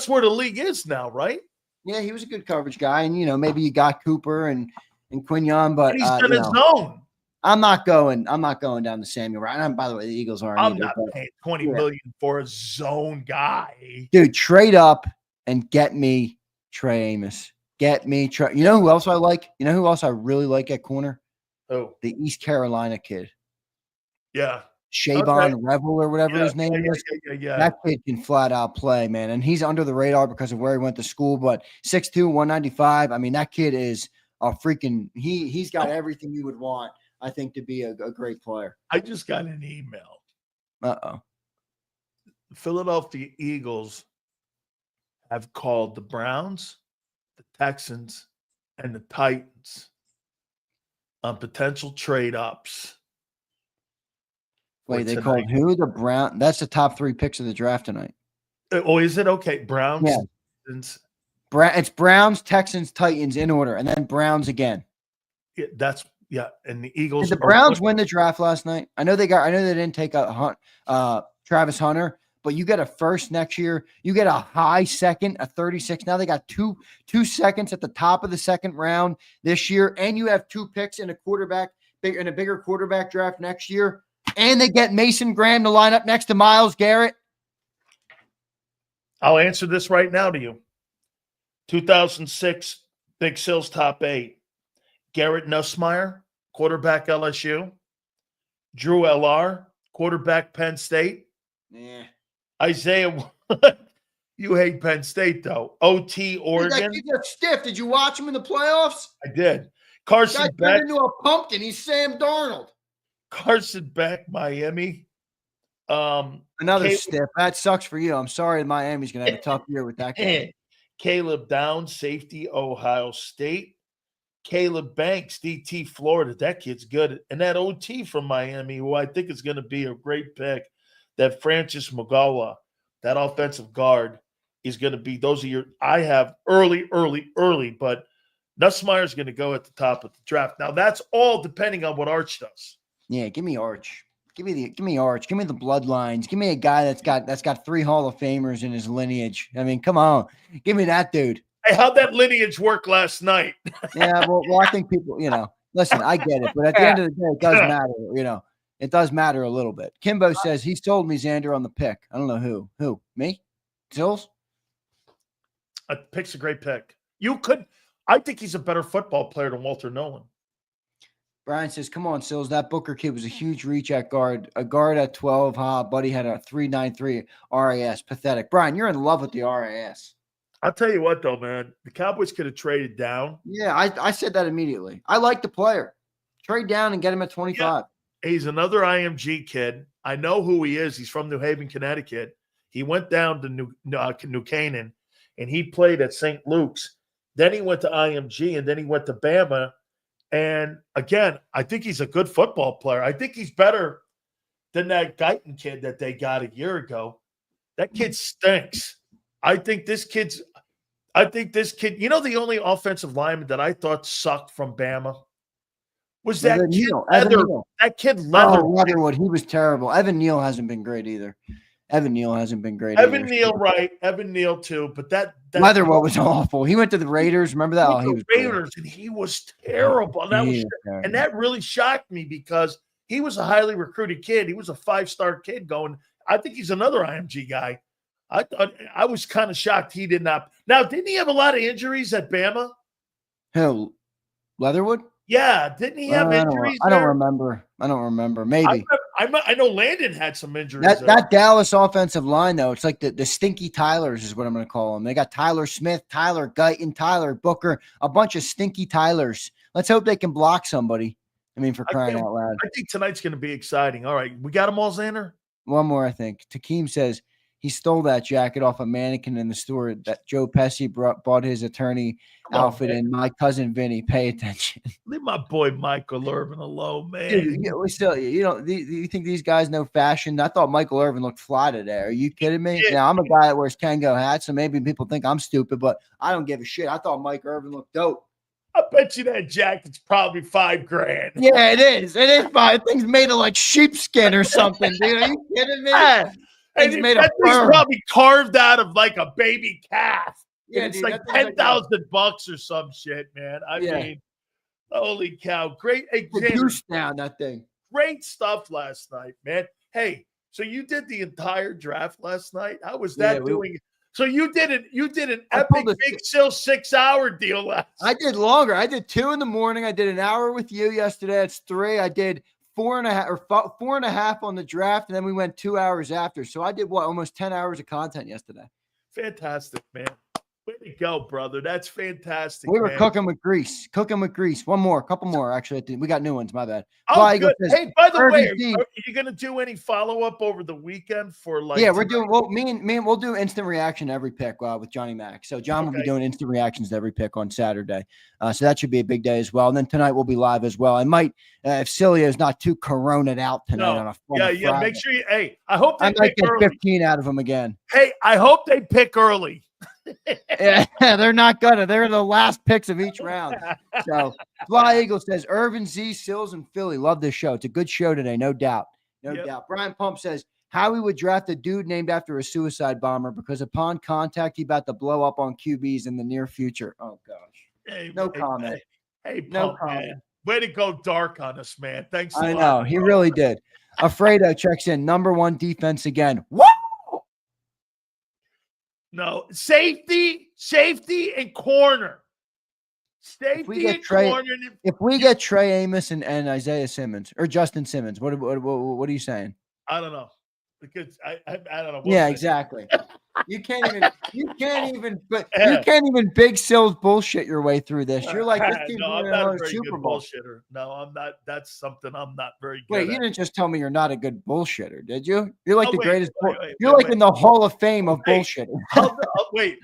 where the league is now, right? Yeah, he was a good coverage guy, and maybe you got Cooper and Quignon, but and he's in his zone. I'm not going down the Samuel route. And by the way, the Eagles aren't. I'm not paying $20 million for a zone guy. Dude, trade up and get me Trey Amos. Get me Trey. You know who else I like? You know who else I really like at corner? Oh, the East Carolina kid. Yeah. Shavon Revel or whatever his name is. Yeah. That kid can flat out play, man. And he's under the radar because of where he went to school, but 6'2", 195. I mean, that kid is a freaking he's got everything you would want, I think, to be a great player. I just got an email. Uh-oh. Philadelphia Eagles have called the Browns, the Texans, and the Titans on potential trade-ups. Wait, they called who? The Brown. That's the top 3 picks of the draft tonight. Oh, is it? Okay. Browns. Yeah. It's Browns, Texans, Titans in order, and then Browns again. Yeah, and the Eagles. Did the Browns win the draft last night? I know they didn't take Travis Hunter, but you get a first next year. You get a high second, a 36. Now they got two seconds at the top of the second round this year, and you have 2 picks in a bigger quarterback draft next year. And they get Mason Graham to line up next to Myles Garrett. I'll answer this right now to you. 2006, Big Sills top 8. Garrett Nussmeier, quarterback LSU. Drew LR, quarterback Penn State. Yeah. Isaiah, you hate Penn State, though. OT, Oregon. He got stiff. Did you watch him in the playoffs? I did. Carson Beck. Turned into a pumpkin. He's Sam Darnold. Carson Beck, Miami. Another stiff. That sucks for you. I'm sorry Miami's going to have a tough year with that guy. Caleb Downs, safety, Ohio State. Caleb Banks, DT, Florida. That kid's good. And that OT from Miami, who I think is going to be a great pick, that Francis Magola, that offensive guard, He's going to be, those are your, I have early, but Nussmeier's going to go at the top of the draft. Now, that's all depending on what Arch does. Yeah, give me Arch. Give me Arch. Give me the bloodlines. Give me a guy that's got 3 Hall of Famers in his lineage. I mean, come on. Give me that dude. Hey, how'd that lineage work last night? Yeah, well, I think people, listen, I get it, but at the end of the day, it does matter, it does matter a little bit. Kimbo says he sold me Zander on the pick. I don't know who. Who? Me? Sills? A pick's a great pick. I think he's a better football player than Walter Nolan. Brian says, come on, Sills. That Booker kid was a huge reach at guard. A guard at 12. Buddy had a 3.93 RAS. Pathetic. Brian, you're in love with the RAS. I'll tell you what, though, man. The Cowboys could have traded down. Yeah, I said that immediately. I like the player. Trade down and get him at 25. Yeah. He's another IMG kid. I know who he is. He's from New Haven, Connecticut. He went down to New Canaan, and he played at St. Luke's. Then he went to IMG, and then he went to Bama. And, again, I think he's a good football player. I think he's better than that Guyton kid that they got a year ago. That kid stinks. I think this kid, the only offensive lineman that I thought sucked from Bama was that kid Leatherwood. He was terrible. Evan Neal hasn't been great either. Evan Neal, right. Evan Neal, too. But that Leatherwood was awful. He went to the Raiders. Remember that? He was Raiders, and he was terrible. And that really shocked me because he was a highly recruited kid. He was a 5-star kid going. I think he's another IMG guy. I was kind of shocked he did not. Now, didn't he have a lot of injuries at Bama? Who? Leatherwood? Yeah, didn't he have injuries? I don't remember. Maybe. I know Landon had some injuries. That Dallas offensive line, though, it's like the stinky Tylers is what I'm going to call them. They got Tyler Smith, Tyler Guyton, Tyler Booker, a bunch of stinky Tylers. Let's hope they can block somebody. I mean, for crying out loud. I think tonight's going to be exciting. All right, we got them all, Zander? One more, I think. Takeem says he stole that jacket off a mannequin in the store that Joe Pesci bought his attorney outfit in. My cousin Vinny, pay attention. Leave my boy Michael Irvin alone, man. Dude, we still, do you think these guys know fashion? I thought Michael Irvin looked fly today. Are you kidding me? Yeah. Now, I'm a guy that wears Kango hats, so maybe people think I'm stupid, but I don't give a shit. I thought Mike Irvin looked dope. I bet you that jacket's probably $5,000. Yeah, it is. It is fine. Thing's made of like sheepskin or something, dude. Are you kidding me? And that thing's probably carved out of like a baby calf. Yeah, it's like $10,000 or some shit, man. I mean, holy cow. Great goose down that thing. Great stuff last night, man. Hey, so you did the entire draft last night? How was that doing? So you did an epic Big Sill 6-hour deal last night. I did longer. I did 2 in the morning. I did an hour with you yesterday. It's 3. I did 4.5 on the draft, and then we went 2 hours after. So I did almost 10 hours of content yesterday. Fantastic, man. Way to go, brother. That's fantastic. We were cooking with grease. One more, couple more. Actually, we got new ones. My bad. Oh, good. Hey, by the way, are you going to do any follow-up over the weekend for like? Yeah, we're doing. Well, me and we'll do instant reaction to every pick with Johnny Mac. So John will be doing instant reactions to every pick on Saturday. So that should be a big day as well. And then tonight we'll be live as well. I might, if Silio's not too coroned out tonight on a Friday. Yeah. Make sure you. Hey, I hope they might pick get early. 15 out of them again. Hey, I hope they pick early. Yeah, they're not gonna. They're the last picks of each round. So Fly Eagle says Irvin, Z, Sills, and Philly love this show. It's a good show today, no doubt. No doubt. Brian Pump says Howie would draft a dude named after a suicide bomber because upon contact, he about to blow up on QBs in the near future. Oh gosh. Hey, no comment. Hey, no comment. Man. Way to go dark on us, man. Thanks a lot. I know. He really did. Alfredo checks in. Number 1 defense again. What? No, safety, and corner. Safety and corner. If we get Trey Amos and Isaiah Simmons or Justin Simmons, what are you saying? I don't know. Because I don't know. Yeah, exactly. You can't even Big Sills bullshit your way through this. You're like, this team's I'm not a very Super good Bowl bullshitter. No, I'm not. That's something I'm not very good at. You didn't just tell me you're not a good bullshitter, did you? You're like greatest. You're like in the Hall of Fame of bullshitting. Wait.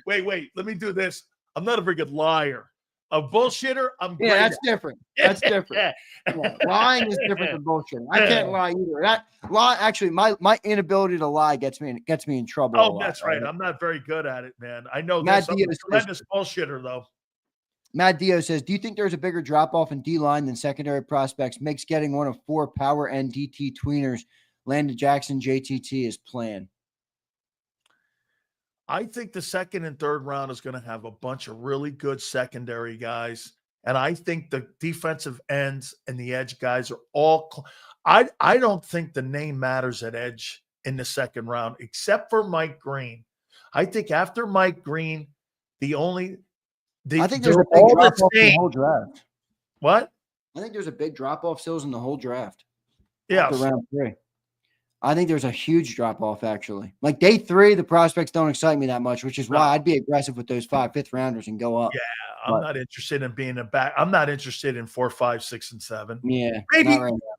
Let me do this. I'm not a very good liar. A bullshitter, I'm great. Yeah, that's different. That's different. Yeah, lying is different than bullshitting. I can't lie either. That lie, actually, my inability to lie gets me in trouble. Oh, a lot, that's right. I'm not very good at it, man. I know Matt this. I'm a Diaz tremendous bullshitter, though. Matt Dio says, do you think there's a bigger drop-off in D-line than secondary prospects makes getting one of 4 power and DT tweeners, Landon Jackson, JTT, is planned? I think the second and third round is going to have a bunch of really good secondary guys. And I think the defensive ends and the edge guys are all I don't think the name matters at edge in the second round, except for Mike Green. I think after Mike Green, I think there's a big drop-off in the whole draft. What? I think there's a big drop-off sales in the whole draft. Yeah. Round 3. I think there's a huge drop-off, actually. Like day 3, the prospects don't excite me that much, which is why I'd be aggressive with those 5 fifth-rounders and go up. Yeah, I'm not interested in being a back. I'm not interested in 4, 5, 6, and 7. Yeah. Maybe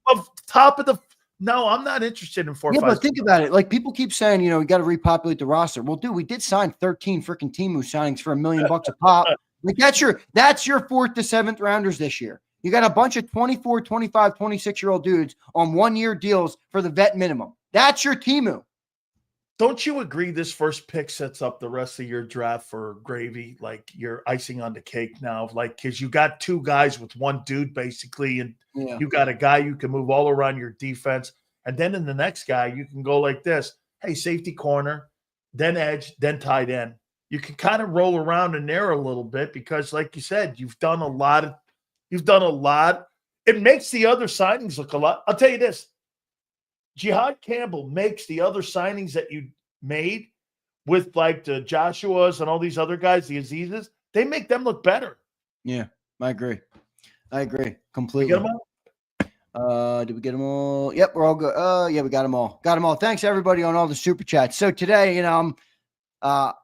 of top of the – no, I'm not interested in 4, 5, but think about it. Like, people keep saying, we got to repopulate the roster. Well, dude, we did sign 13 freaking Temu signings for $1 million a pop. Like, that's your 4th to 7th rounders this year. You got a bunch of 24, 25, 26-year-old dudes on 1-year deals for the vet minimum. That's your Temu. Don't you agree this first pick sets up the rest of your draft for gravy? Like, you're icing on the cake now. Like, because you got 2 guys with 1 dude, basically, and you got a guy you can move all around your defense. And then in the next guy, you can go like this. Hey, safety corner, then edge, then tight end. You can kind of roll around in there a little bit because, like you said, you've done a lot. It makes the other signings look a lot. I'll tell you this. Jihaad Campbell makes the other signings that you made with like the Joshuas and all these other guys, the Azizes, they make them look better. Yeah, I agree completely. Did we get them all? Did we get them all? Yep, we're all good. Yeah, we got them all. Thanks everybody on all the super chats. So today, I'm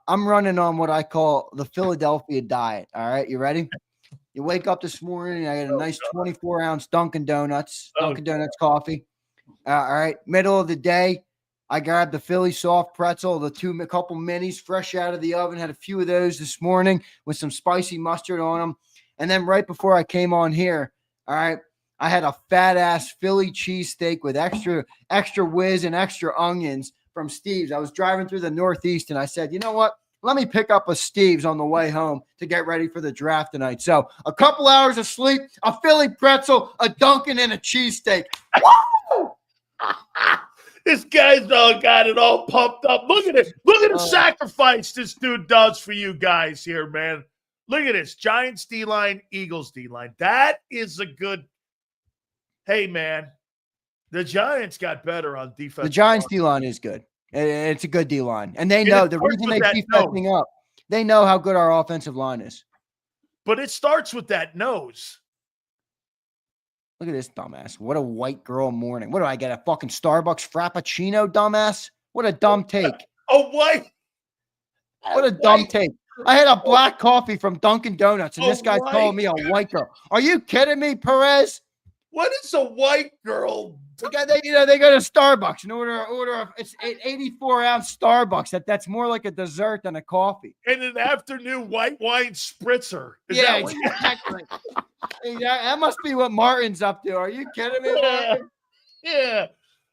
running on what I call the Philadelphia diet. All right, you ready? You wake up this morning, I got a nice 24-ounce Dunkin' Donuts coffee. All right, middle of the day, I grabbed the Philly soft pretzel, a couple minis fresh out of the oven. Had a few of those this morning with some spicy mustard on them. And then right before I came on here, all right, I had a fat-ass Philly cheesesteak with extra whiz and extra onions from Steve's. I was driving through the Northeast, and I said, you know what? Let me pick up a Steve's on the way home to get ready for the draft tonight. So a couple hours of sleep, a Philly pretzel, a Dunkin', and a cheesesteak. Woo! This guy's all got it all pumped up. Look at it. Look at the sacrifice this dude does for you guys here, man. Look at this. Giants D-line, Eagles D-line. That is a good – hey, man, the Giants got better on defense. The Giants D-line is good. It's a good D-line. And they know the reason they keep messing up, they know how good our offensive line is. But it starts with that nose. Look at this dumbass. What a white girl morning. What do I get? A fucking Starbucks Frappuccino, dumbass? What a dumb take. What a dumb take. I had a black coffee from Dunkin' Donuts, and this guy's calling me a white girl. Are you kidding me, Perez? What is a white girl? They go to Starbucks and order it's an 84-ounce Starbucks. That's more like a dessert than a coffee. And an afternoon white wine spritzer. Exactly. That must be what Martin's up to. Are you kidding me, Martin? Yeah.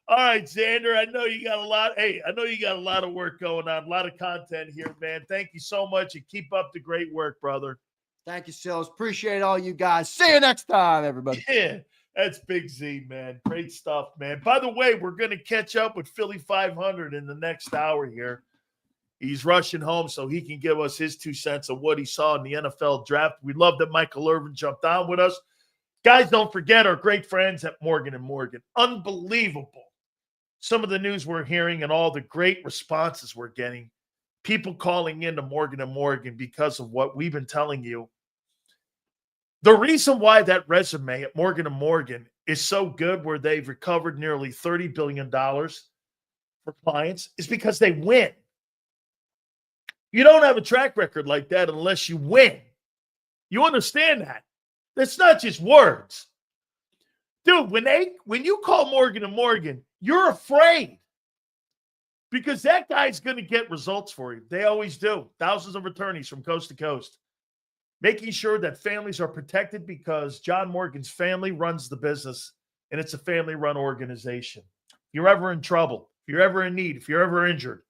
All right, Zander. I know you got a lot. Hey, I know you got a lot of work going on, a lot of content here, man. Thank you so much, and keep up the great work, brother. Thank you, Sills. Appreciate all you guys. See you next time, everybody. Yeah. That's Big Z, man. Great stuff, man. By the way, we're going to catch up with Philly 500 in the next hour here. He's rushing home so he can give us his 2 cents of what he saw in the NFL draft. We love that Michael Irvin jumped on with us. Guys, don't forget our great friends at Morgan & Morgan. Unbelievable. Some of the news we're hearing and all the great responses we're getting. People calling into Morgan & Morgan because of what we've been telling you. The reason why that resume at Morgan & Morgan is so good, where they've recovered nearly $30 billion for clients, is because they win. You don't have a track record like that unless you win. You understand that? That's not just words. Dude, when you call Morgan & Morgan, you're afraid because that guy's going to get results for you. They always do. Thousands of attorneys from coast to coast. making sure that families are protected because John Morgan's family runs the business, and it's a family-run organization. If you're ever in trouble, if you're ever in need, if you're ever injured,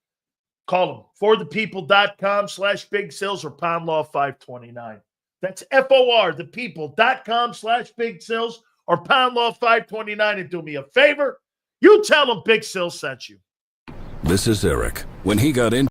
call them. forthepeople.com/Big Sills or Pound Law 529. That's FORthepeople.com/Big Sills or Pound Law 529. And do me a favor, you tell them Big Sills sent you. This is Eric. When he got in